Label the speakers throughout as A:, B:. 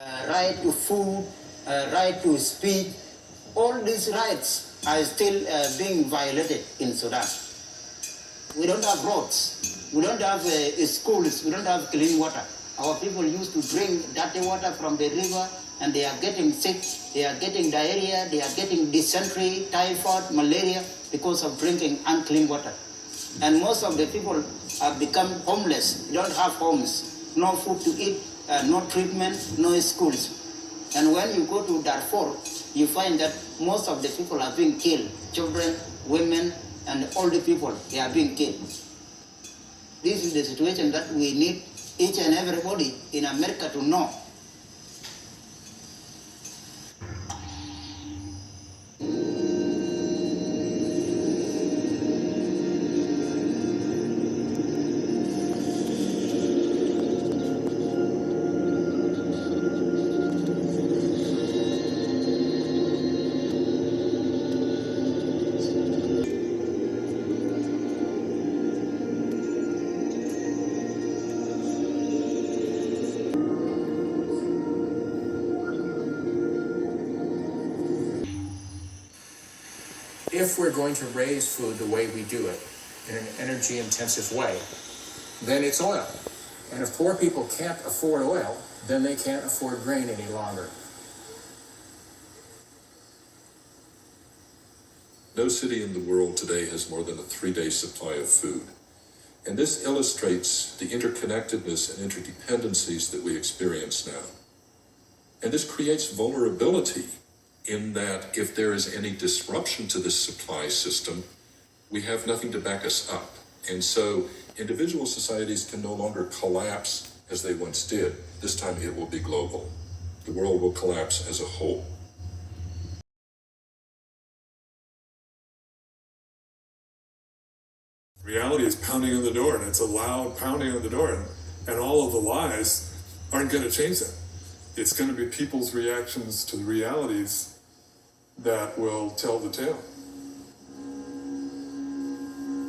A: right to food, right to speech, all these rights are still being violated in Sudan. We don't have roads, we don't have schools, we don't have clean water. Our people used to drink dirty water from the river and they are getting sick, they are getting diarrhea, they are getting dysentery, typhoid, malaria because of drinking unclean water. And most of the people have become homeless, they don't have homes, no food to eat, no treatment, no schools. And when you go to Darfur, you find that most of the people are being killed. Children, women, and older people, they are being killed. This is the situation that we need each and everybody in America to know.
B: If we're going to raise food the way we do it, in an energy-intensive way, then it's oil. And if poor people can't afford oil, then they can't afford grain any longer.
C: No city in the world today has more than a 3-day supply of food. And this illustrates the interconnectedness and interdependencies that we experience now. And this creates vulnerability in that if there is any disruption to this supply system, we have nothing to back us up. And so individual societies can no longer collapse as they once did. This time it will be global. The world will collapse as a whole.
D: Reality is pounding on the door, and it's a loud pounding on the door, and all of the lies aren't going to change that. It's going to be people's reactions to the realities that will tell the tale.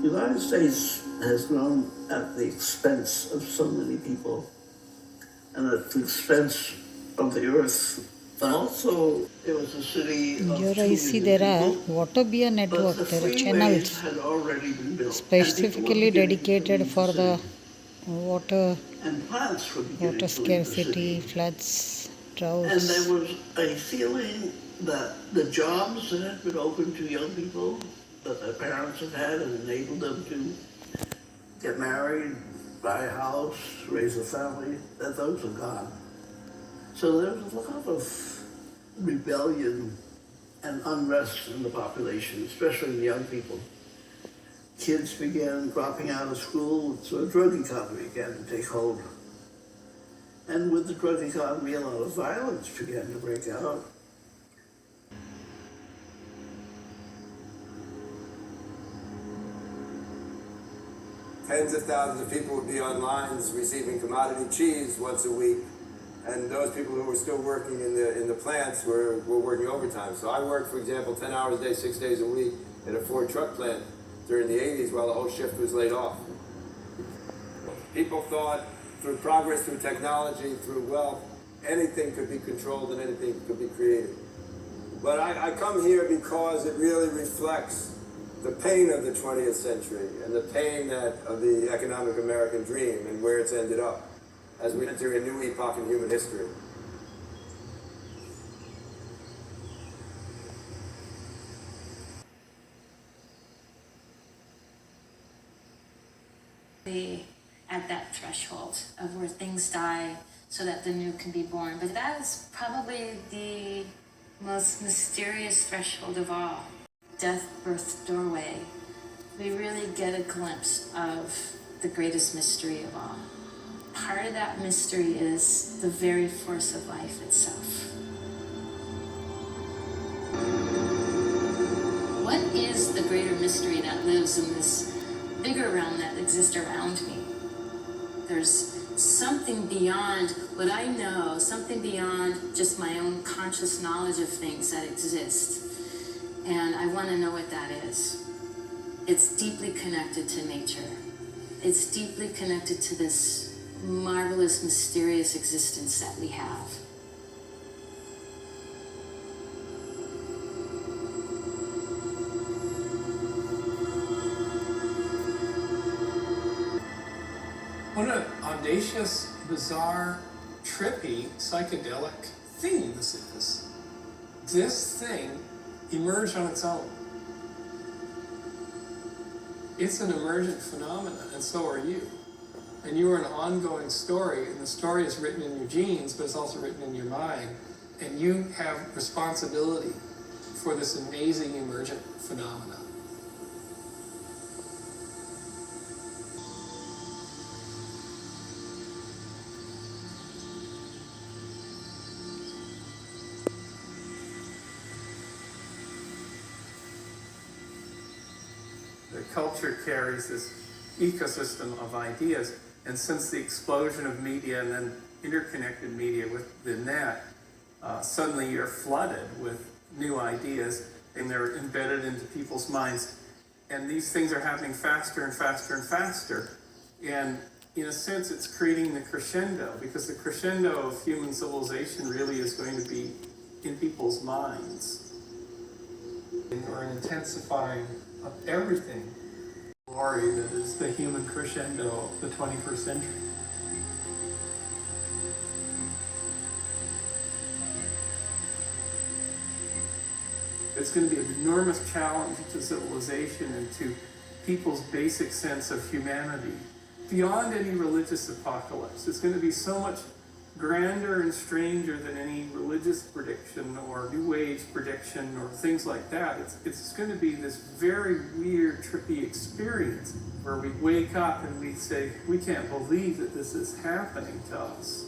E: The United States has grown at the expense of so many people and at the expense of the earth. But also, it was a city of
F: Here I see there are Waterbear network, there are channels specifically dedicated for the water scarcity, floods, droughts.
E: And there was a feeling that the jobs that had been open to young people that their parents had had and enabled them to get married, buy a house, raise a family, that those are gone. So there was a lot of rebellion and unrest in the population, especially in the young people. Kids began dropping out of school, so a drug economy began to take hold. And with the drug economy, a lot of violence began to break out.
G: Tens of thousands of people would be on lines receiving commodity cheese once a week. And those people who were still working in the plants were working overtime. So I worked, for example, 10 hours a day, 6 days a week at a Ford truck plant during the 80s while the whole shift was laid off. People thought through progress, through technology, through wealth, anything could be controlled and anything could be created. But I come here because it really reflects the pain of the 20th century and the pain of the economic American dream and where it's ended up as we enter a new epoch in human history.
H: At that threshold of where things die so that the new can be born. But that is probably the most mysterious threshold of all. Death, birth, doorway. We really get a glimpse of the greatest mystery of all. Part of that mystery is the very force of life itself. What is the greater mystery that lives in this bigger realm that exists around me? There's something beyond what I know, something beyond just my own conscious knowledge of things that exist. And I want to know what that is. It's deeply connected to nature. It's deeply connected to this marvelous, mysterious existence that we have.
I: audacious, bizarre, trippy, psychedelic thing this is. This thing emerged on its own. It's an emergent phenomenon, and so are you. And you are an ongoing story, and the story is written in your genes, but it's also written in your mind. And you have responsibility for this amazing emergent phenomenon. The culture carries this ecosystem of ideas, and since the explosion of media and then interconnected media with the net, suddenly you're flooded with new ideas, and they're embedded into people's minds. And these things are happening faster and faster and faster. And in a sense, it's creating the crescendo, because the crescendo of human civilization really is going to be in people's minds. Or an intensifying of everything. Glory that is the human crescendo of the 21st century. It's going to be an enormous challenge to civilization and to people's basic sense of humanity. Beyond any religious apocalypse, it's going to be so much grander and stranger than any religious prediction or New Age prediction or things like that. It's going to be this very weird, trippy experience where we wake up and we say, we can't believe that this is happening to us.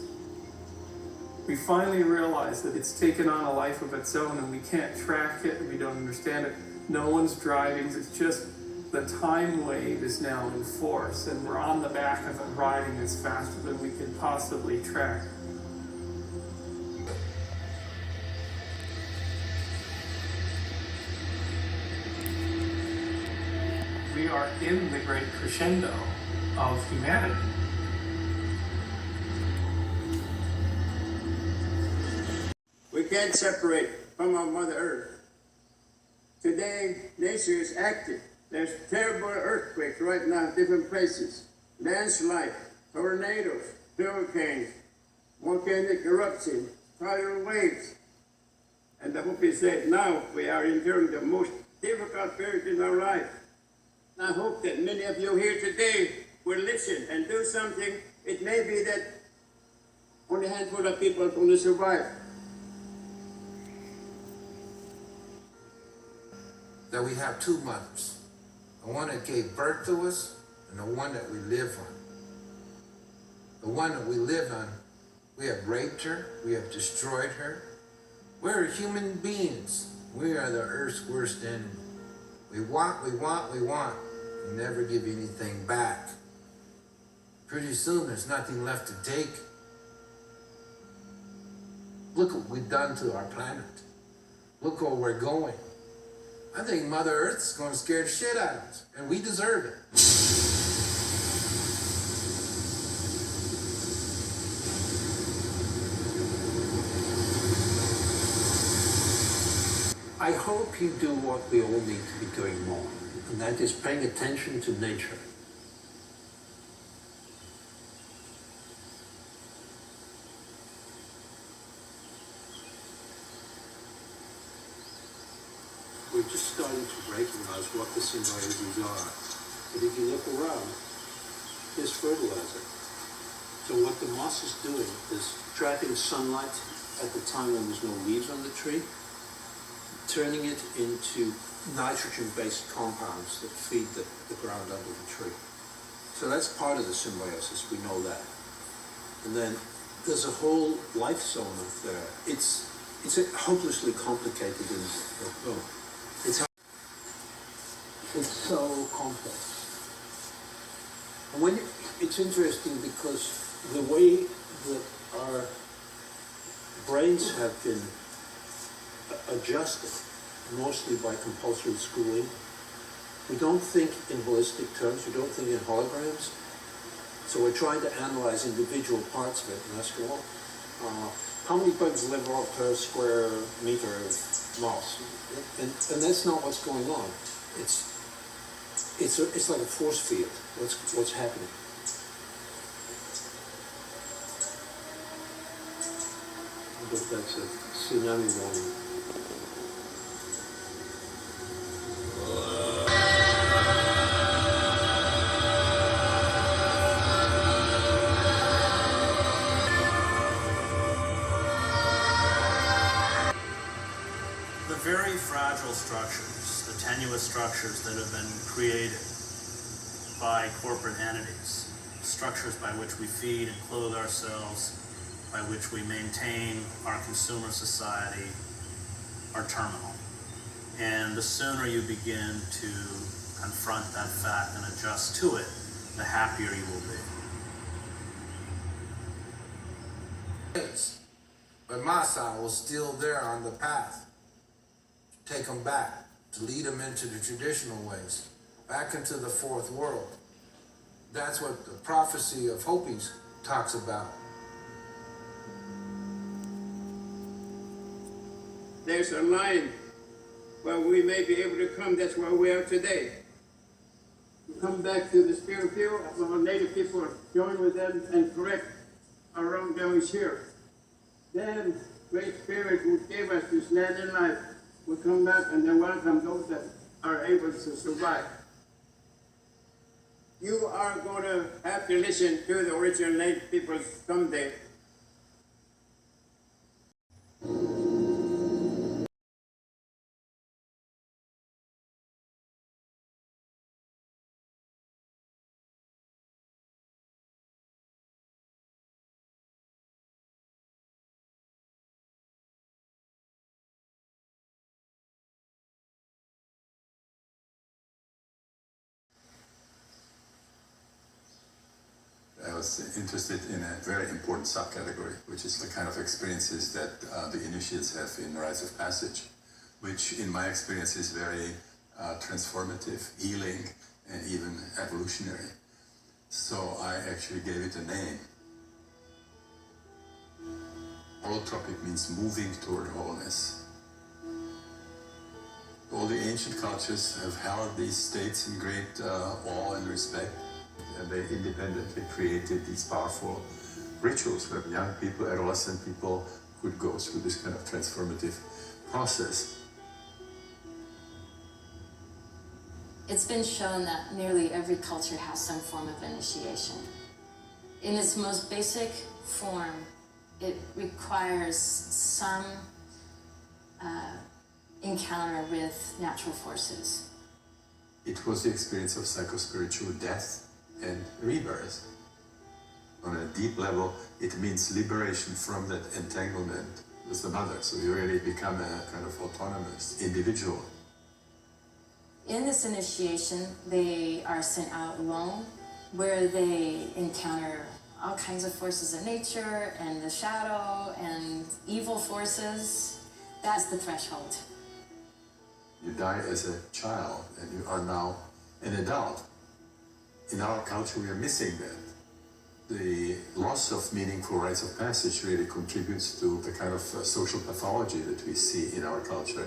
I: We finally realize that it's taken on a life of its own and we can't track it and we don't understand it. No one's driving, it's just the time wave is now in force and we're on the back of it riding as faster than we can possibly track. We are in the great crescendo of humanity.
J: We can't separate from our Mother Earth. Today, nature is active. There's terrible earthquakes right now in different places. Landslide, tornadoes, hurricanes, volcanic eruption, tidal waves. And I hope you say now we are enduring the most difficult period in our life. I hope that many of you here today will listen and do something. It may be that only a handful of people are going to survive.
K: That we have two mothers, the one that gave birth to us and the one that we live on. The one that we live on, we have raped her, we have destroyed her. We're human beings. We are the earth's worst enemy. We want, we never give anything back. Pretty soon there's nothing left to take. Look what we've done to our planet. Look where we're going. I think Mother Earth's going to scare the shit out of us, and we deserve it.
L: I hope you do what we all need to be doing more, and that is paying attention to nature. We're just starting to recognize what the symbioses are. But if you look around, there's fertilizer. So what the moss is doing is trapping sunlight at the time when there's no leaves on the tree, turning it into nitrogen-based compounds that feed the ground under the tree. So that's part of the symbiosis, we know that. And then there's a whole life zone up there. It's hopelessly complicated in It's so complex. And it's interesting because the way that our brains have been adjusted, mostly by compulsory schooling, we don't think in holistic terms, we don't think in holograms. So we're trying to analyze individual parts of it and ask, well, how many bugs live off per square meter of moss? And that's not what's going on. It's like a force field, what's happening. that's a tsunami warning.
M: The very fragile structures, the tenuous structures that have been created by corporate entities, structures by which we feed and clothe ourselves, by which we maintain our consumer society, are terminal. And the sooner you begin to confront that fact and adjust to it, the happier you will be.
K: But Massa was still there on the path. Take them back, to lead them into the traditional ways, back into the fourth world. That's what the prophecy of Hopis talks about.
J: There's a line where we may be able to come, that's where we are today. We come back to the spirit field, our native people join with them and correct our wrongdoings here. Then Great Spirit who gave us this land and life will come back and then welcome those that are able to survive. You are going to have to listen to the original native people someday.
N: I was interested in a very important subcategory, which is the kind of experiences that the initiates have in rites of passage, which in my experience is very transformative, healing, and even evolutionary. So I actually gave it a name. Holotropic means moving toward wholeness. All the ancient cultures have held these states in great awe and respect. And they independently created these powerful rituals where young people, adolescent people could go through this kind of transformative process.
H: It's been shown that nearly every culture has some form of initiation. In its most basic form, it requires some encounter with natural forces.
N: It was the experience of psychospiritual death and rebirth. On a deep level, it means liberation from that entanglement with the mother. So you really become a kind of autonomous individual.
H: In this initiation, they are sent out alone, where they encounter all kinds of forces of nature and the shadow and evil forces. That's the threshold.
N: You die as a child and you are now an adult. In our culture, we are missing that. The loss of meaningful rites of passage really contributes to the kind of social pathology that we see in our culture,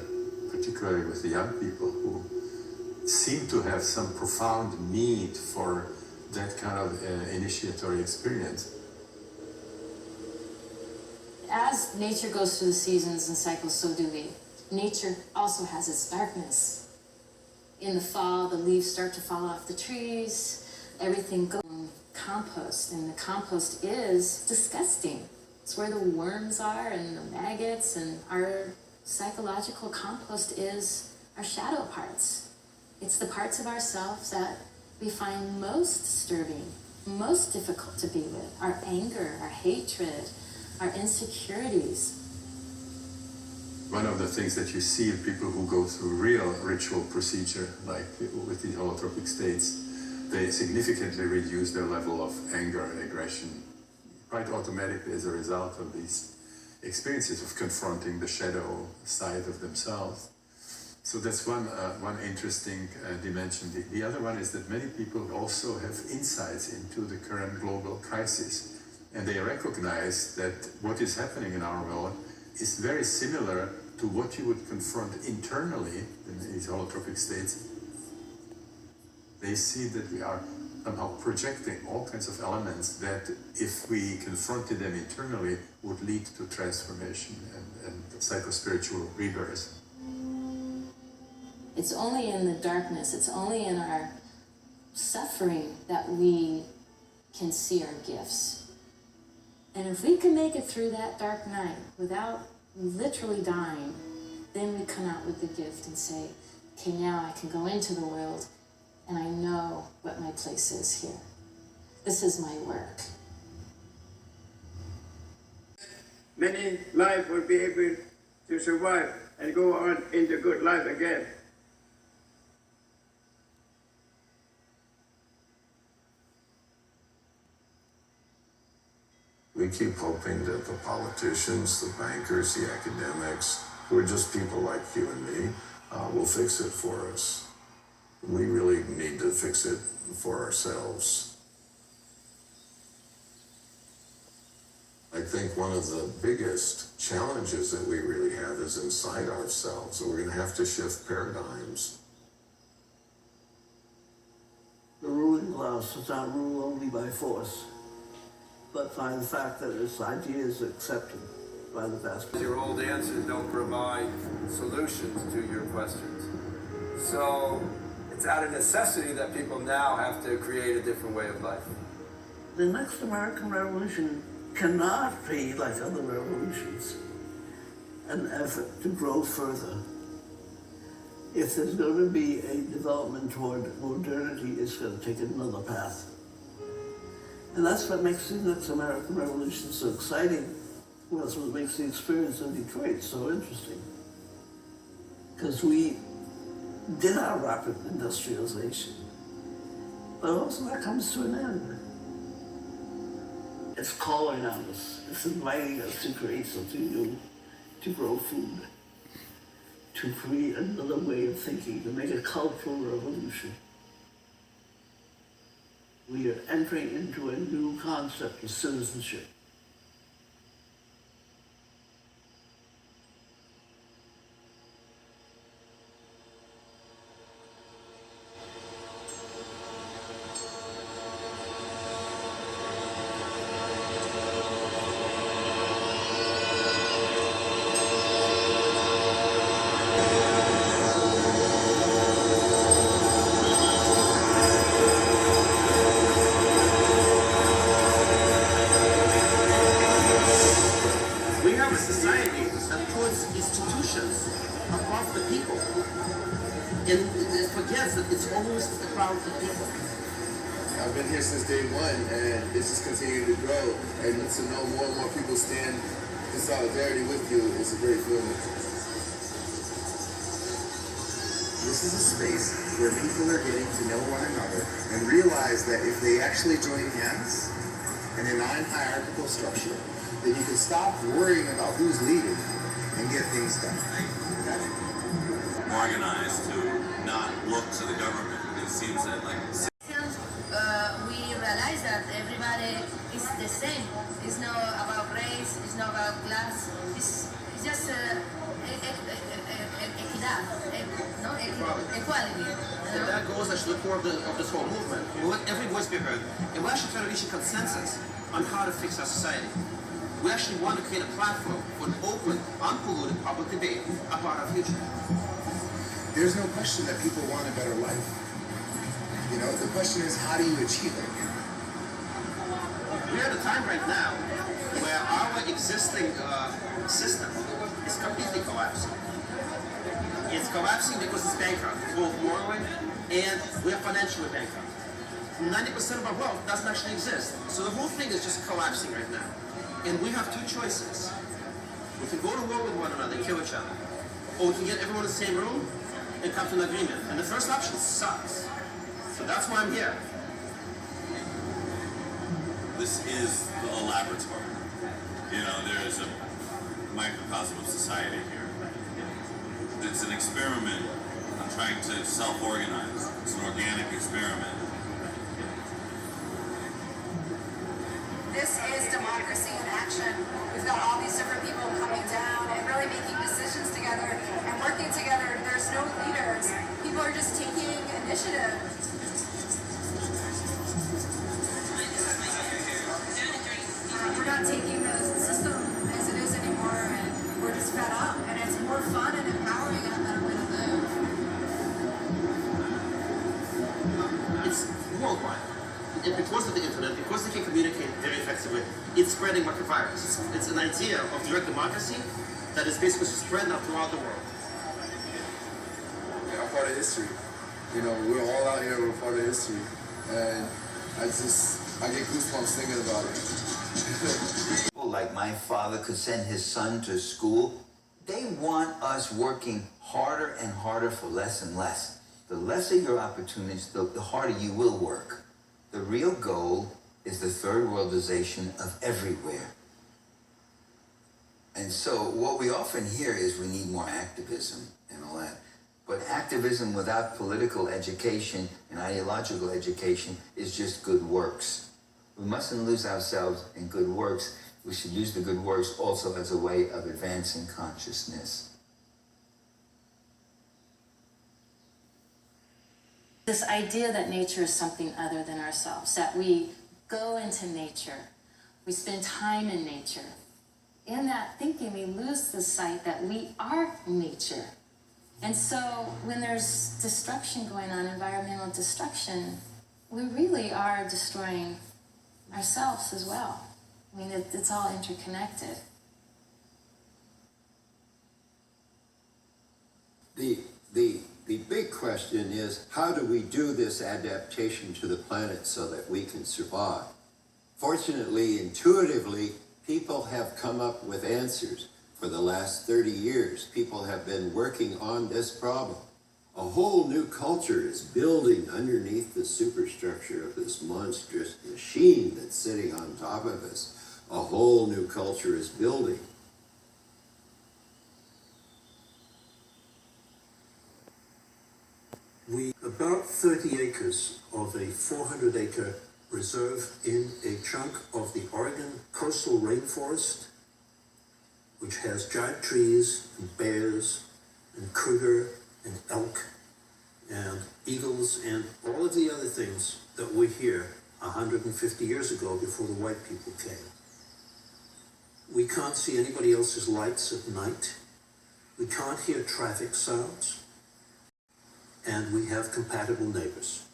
N: particularly with the young people who seem to have some profound need for that kind of initiatory experience.
H: As nature goes through the seasons and cycles, so do we. Nature also has its darkness. In the fall, the leaves start to fall off the trees. Everything goes in compost, and the compost is disgusting. It's where the worms are and the maggots, and our psychological compost is our shadow parts. It's the parts of ourselves that we find most disturbing, most difficult to be with. Our anger, our hatred, our insecurities.
N: One of the things that you see in people who go through real ritual procedure, like with these holotropic states, they significantly reduce their level of anger and aggression, quite automatically as a result of these experiences of confronting the shadow side of themselves. So that's one interesting dimension. The other one is that many people also have insights into the current global crisis, and they recognize that what is happening in our world is very similar to what you would confront internally in these holotropic states. They see that we are somehow projecting all kinds of elements that, if we confronted them internally, would lead to transformation and psychospiritual rebirth.
H: It's only in the darkness, it's only in our suffering that we can see our gifts. And if we can make it through that dark night without literally dying, then we come out with the gift and say, okay, now I can go into the world and I know what my place is here. This is my work.
J: Many lives will be able to survive and go on into good life again.
O: We keep hoping that the politicians, the bankers, the academics, who are just people like you and me, will fix it for us. We really need to fix it for ourselves. I think one of the biggest challenges that we really have is inside ourselves, so we're going to have to shift paradigms.
E: The ruling class does not rule only by force, but by the fact that its idea is accepted by the vast majority.
G: Your old answers don't provide solutions to your questions. So it's out of necessity that people now have to create a different way of life.
E: The next American Revolution cannot be like other revolutions, an effort to grow further. If there's going to be a development toward modernity, it's going to take another path. And that's what makes the next American Revolution so exciting. Well, that's what makes the experience of Detroit so interesting. Because we did our rapid industrialization, but also that comes to an end. It's calling on us. It's inviting us to create something new, to grow food, to create another way of thinking, to make a cultural revolution. We are entering into a new concept of citizenship.
P: I've been here since day one, and it's just continuing to grow. And to know more and more people stand in solidarity with you is a great feeling.
Q: This is a space where people are getting to know one another and realize that if they actually join hands in a non-hierarchical structure, then you can stop worrying about who's leading and get things done.
R: Organized to not look to the government. It seems that
S: we realize that everybody is the same. It's not about race, it's not about class, it's just equality.
T: And that goes actually the core of this whole movement. We let every voice be heard, and we're actually trying to reach a consensus on how to fix our society. We actually want to create a platform for an open, unpolluted public debate about our future.
Q: There's no question that people want a better life. You know, the question is, how do you achieve it?
T: We're at a time right now where our existing system is completely collapsing. It's collapsing because it's bankrupt, both morally and we are financially bankrupt. 90% of our wealth doesn't actually exist. So the whole thing is just collapsing right now. And we have two choices. We can go to war with one another and kill each other. Or we can get everyone in the same room and come to an agreement. And the first option sucks. So that's why I'm here.
R: this is a laboratory. You know, there is a microcosm of society here. It's an experiment on trying to self-organize. It's an organic experiment.
U: This is democracy in action. We've got all these different people coming down and really making decisions together and working together. There's no leaders. People are just taking initiative.
T: to it, it's spreading microvirus. It's an idea of direct democracy that is basically spread out throughout the world.
P: I'm part of history. You know, we're all out here, we're part of history. And I get goosebumps thinking about it.
A: People like my father could send his son to school. They want us working harder and harder for less and less. The lesser your opportunities, the harder you will work. The real goal is the third worldization of everywhere. And so what we often hear is we need more activism and all that. But activism without political education and ideological education is just good works. We mustn't lose ourselves in good works. We should use the good works also as a way of advancing consciousness.
H: This idea that nature is something other than ourselves, that we go into nature, we spend time in nature. In that thinking, we lose the sight that we are nature. And so when there's destruction going on, environmental destruction, we really are destroying ourselves as well. I mean, it's all interconnected.
V: The big question is, how do we do this adaptation to the planet so that we can survive? Fortunately, intuitively, people have come up with answers. For the last 30 years, people have been working on this problem. A whole new culture is building underneath the superstructure of this monstrous machine that's sitting on top of us. A whole new culture is building.
L: About 30 acres of a 400-acre reserve in a chunk of the Oregon coastal rainforest, which has giant trees and bears and cougar and elk and eagles and all of the other things that were here 150 years ago before the white people came. We can't see anybody else's lights at night. We can't hear traffic sounds. And we have compatible neighbors.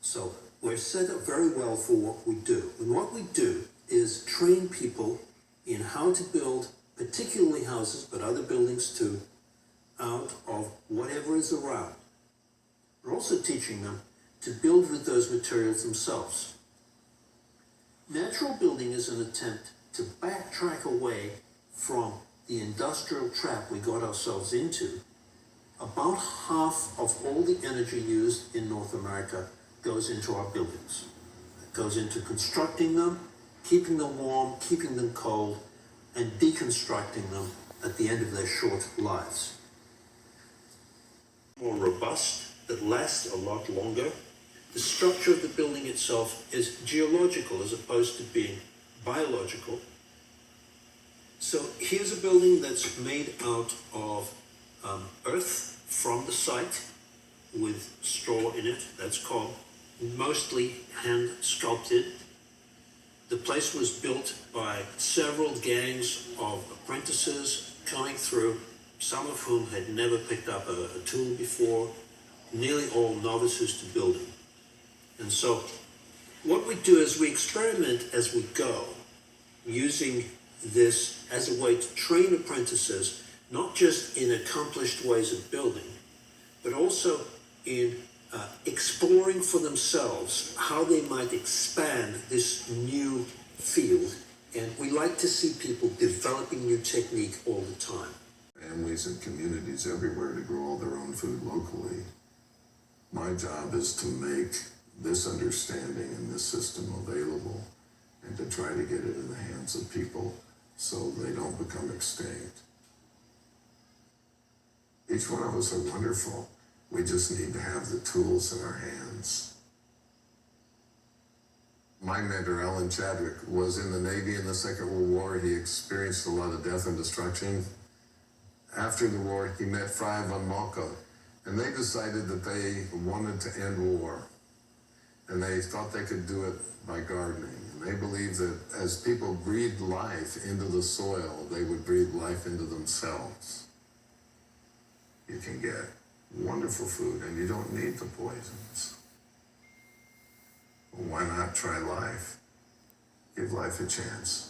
L: So we're set up very well for what we do. And what we do is train people in how to build, particularly houses, but other buildings too, out of whatever is around. We're also teaching them to build with those materials themselves. Natural building is an attempt to backtrack away from the industrial trap we got ourselves into. About half of all the energy used in North America goes into our buildings. It goes into constructing them, keeping them warm, keeping them cold, and deconstructing them at the end of their short lives. More robust, that lasts a lot longer. The structure of the building itself is geological as opposed to being biological. So here's a building that's made out of earth from the site with straw in it. That's called mostly hand sculpted. The place was built by several gangs of apprentices coming through, some of whom had never picked up a tool before, nearly all novices to building. And so what we do is we experiment as we go, using this as a way to train apprentices, not just in accomplished ways of building, but also in exploring for themselves how they might expand this new field. And we like to see people developing new technique all the time.
O: Families and communities everywhere to grow all their own food locally. My job is to make this understanding and this system available and to try to get it in the hands of people so they don't become extinct. Each one of us are wonderful. We just need to have the tools in our hands. My mentor, Alan Chadwick, was in the Navy in the Second World War. He experienced a lot of death and destruction. After the war, he met Fry von Moltke, and they decided that they wanted to end war. And they thought they could do it by gardening. And they believed that as people breathed life into the soil, they would breathe life into themselves. You can get wonderful food and you don't need the poisons. Why not try life? give life a chance.